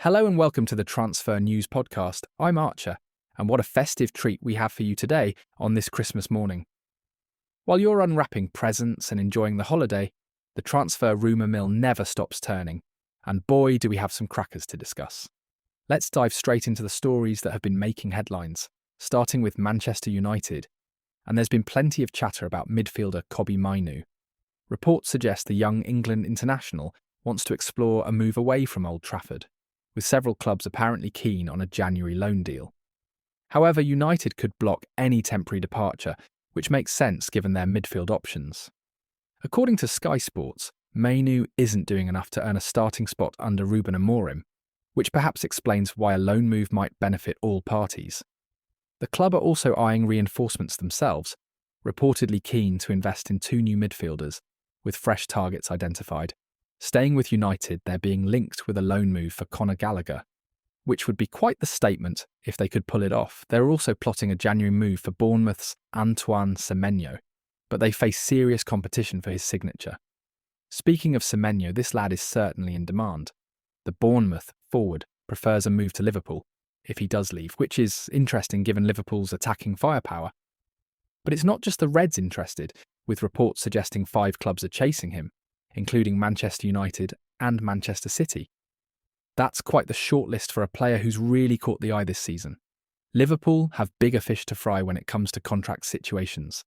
Hello and welcome to the Transfer News Podcast. I'm Archer, and what a festive treat we have for you today on this Christmas morning. While you're unwrapping presents and enjoying the holiday, the transfer rumour mill never stops turning, and boy do we have some crackers to discuss. Let's dive straight into the stories that have been making headlines, starting with Manchester United, and there's been plenty of chatter about midfielder Kobbie Mainoo. Reports suggest the young England international wants to explore a move away from Old Trafford, with several clubs apparently keen on a January loan deal. However, United could block any temporary departure, which makes sense given their midfield options. According to Sky Sports, Mainoo isn't doing enough to earn a starting spot under Ruben Amorim, which perhaps explains why a loan move might benefit all parties. The club are also eyeing reinforcements themselves, reportedly keen to invest in 2 new midfielders, with fresh targets identified. Staying with United, they're being linked with a loan move for Conor Gallagher, which would be quite the statement if they could pull it off. They're also plotting a January move for Bournemouth's Antoine Semenyo, but they face serious competition for his signature. Speaking of Semenyo, this lad is certainly in demand. The Bournemouth forward prefers a move to Liverpool if he does leave, which is interesting given Liverpool's attacking firepower. But it's not just the Reds interested, with reports suggesting 5 clubs are chasing him, including Manchester United and Manchester City. That's quite the shortlist for a player who's really caught the eye this season. Liverpool have bigger fish to fry when it comes to contract situations.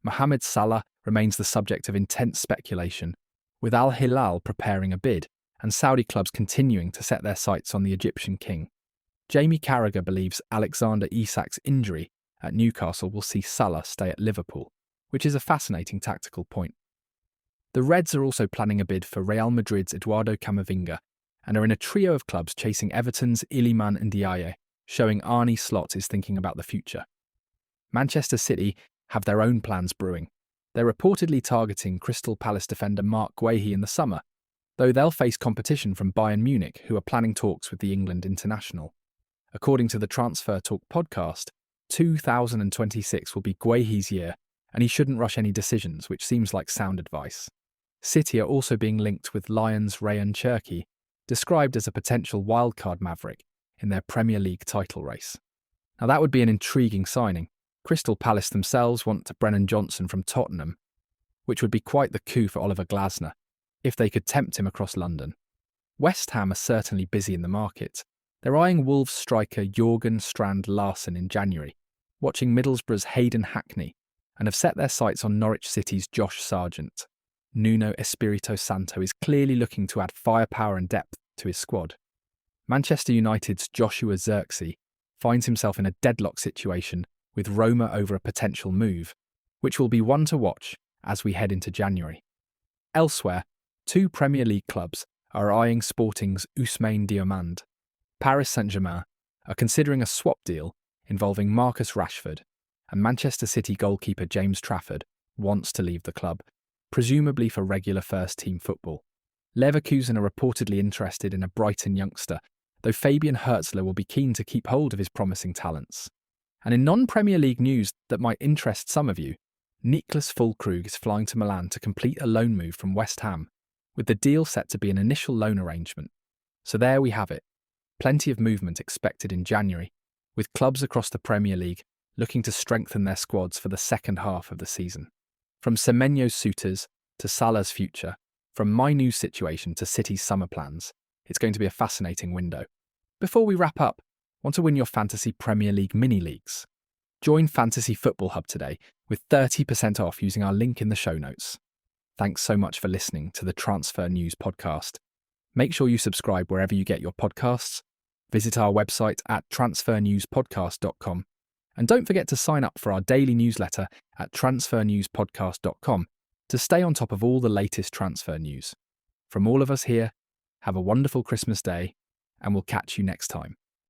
Mohamed Salah remains the subject of intense speculation, with Al Hilal preparing a bid and Saudi clubs continuing to set their sights on the Egyptian king. Jamie Carragher believes Alexander Isak's injury at Newcastle will see Salah stay at Liverpool, which is a fascinating tactical point. The Reds are also planning a bid for Real Madrid's Eduardo Camavinga and are in a trio of clubs chasing Everton's Iliman and Ndiaye, showing Arne Slot is thinking about the future. Manchester City have their own plans brewing. They're reportedly targeting Crystal Palace defender Marc Guehi in the summer, though they'll face competition from Bayern Munich, who are planning talks with the England international. According to the Transfer Talk podcast, 2026 will be Guehi's year, and he shouldn't rush any decisions, which seems like sound advice. City are also being linked with Lions' Ryan Cherki, described as a potential wildcard maverick in their Premier League title race. Now that would be an intriguing signing. Crystal Palace themselves want Brennan Johnson from Tottenham, which would be quite the coup for Oliver Glasner, if they could tempt him across London. West Ham are certainly busy in the market. They're eyeing Wolves striker Jorgen Strand Larsen in January, watching Middlesbrough's Hayden Hackney, and have set their sights on Norwich City's Josh Sargent. Nuno Espirito Santo is clearly looking to add firepower and depth to his squad. Manchester United's Joshua Zirkzee finds himself in a deadlock situation with Roma over a potential move, which will be one to watch as we head into January. Elsewhere, 2 Premier League clubs are eyeing Sporting's Ousmane Diomande. Paris Saint-Germain are considering a swap deal involving Marcus Rashford, and Manchester City goalkeeper James Trafford wants to leave the club, presumably for regular first-team football. Leverkusen are reportedly interested in a Brighton youngster, though Fabian Herzler will be keen to keep hold of his promising talents. And in non-Premier League news that might interest some of you, Niklas Füllkrug is flying to Milan to complete a loan move from West Ham, with the deal set to be an initial loan arrangement. So there we have it. Plenty of movement expected in January, with clubs across the Premier League looking to strengthen their squads for the second half of the season. From Semenyo's suitors to Salah's future, from Mainoo's situation to City's summer plans, it's going to be a fascinating window. Before we wrap up, want to win your Fantasy Premier League mini-leagues? Join Fantasy Football Hub today with 30% off using our link in the show notes. Thanks so much for listening to the Transfer News Podcast. Make sure you subscribe wherever you get your podcasts, visit our website at transfernewspodcast.com, and don't forget to sign up for our daily newsletter at transfernewspodcast.com to stay on top of all the latest transfer news. From all of us here, have a wonderful Christmas day, and we'll catch you next time.